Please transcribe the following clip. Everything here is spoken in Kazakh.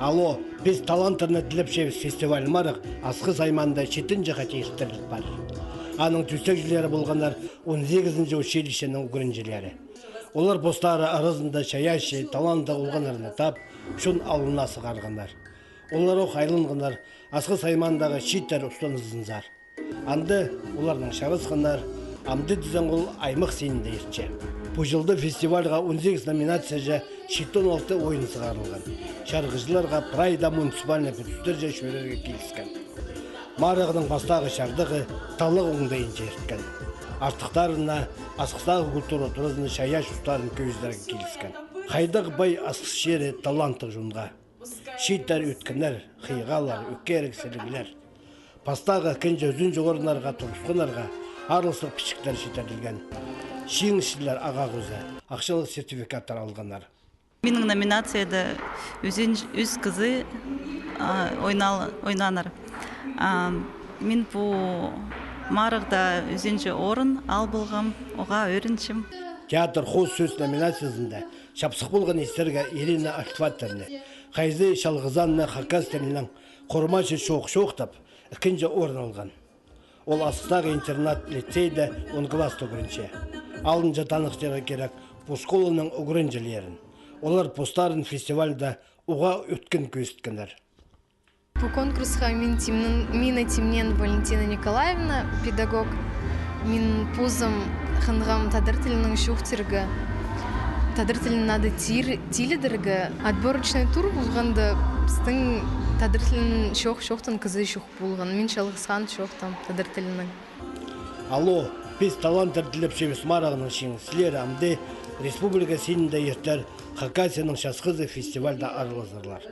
Алло, біз талантырны Тілепшевіс фестиваль марық, асқы сайманда шетін жақа тейістірлік бар. Аның түстекжілері болғандар 18-ші училищенің үгірінжілері. Олар постары арызында шаяшы, таланты олғанарына тап, шын алына сығарғандар. Олар оқ айлынғандар, асқы саймандағы шиттер ұстанызынзар. Анды олардың шағысқандар, амды дүзен ол аймық сенінде ертші. Бұл жылды фестивальға 18 номинацияжа 16 ойын сығарылған. Шарғыжыларға прайда муниципальный бүтістер жа шөрерге келіскен. Марығының бастағы шардығы талық оңдайын жеріткен. Артықтарына асқыстағы культура тұрызыны шаяш ұстарын көздерге келіскен. Қайдағы бай асқыс жері таланттық жонға. Шиттер өткінер, қиғалар, өккеріксілігілер. Пастағы кенже өзін жоғырынарға, тұрысқынарға арылсық пішіктер шетерлген. Шиңшілер аға көзі, ақшалық сертификаттар алғанар. Менің номинацияда өз қызы ойнаныр. Мен бұл марығда өзінші орын ал болғам, оға өріншім. Театр қоз сөз номинациясында шапсық болған естерге Ирина Альтваттеріне, қайзы шалғызанны Хакастерінің қормашы шоқ-шоқтап, ikkinchi орын алған. Ол асықтағы интернат лицейді 10 класс өгірінші. Алынша танықтығы керек Пусколының өгіріншілерін. Олар постарын фестивальда уға өткен көсіткендер. По конкурсқа мен Тимнен Валентина Николаевна, педагог. Мен пузым ханғам тадыр тілінің шуқтырғы. Тадыр тілін нады тилідіргі. Отборочный тур болғанды біздің тадыр тілінің шоқтын кызы шоқ болған. Мен шалғысқан шоқтам тадыр тілінің. Алло, біз таланттар Тілепшевіс марағының шеңісілері амды республика сенінде ертер Хакасияның шасқызы фестивальда арылызырлар.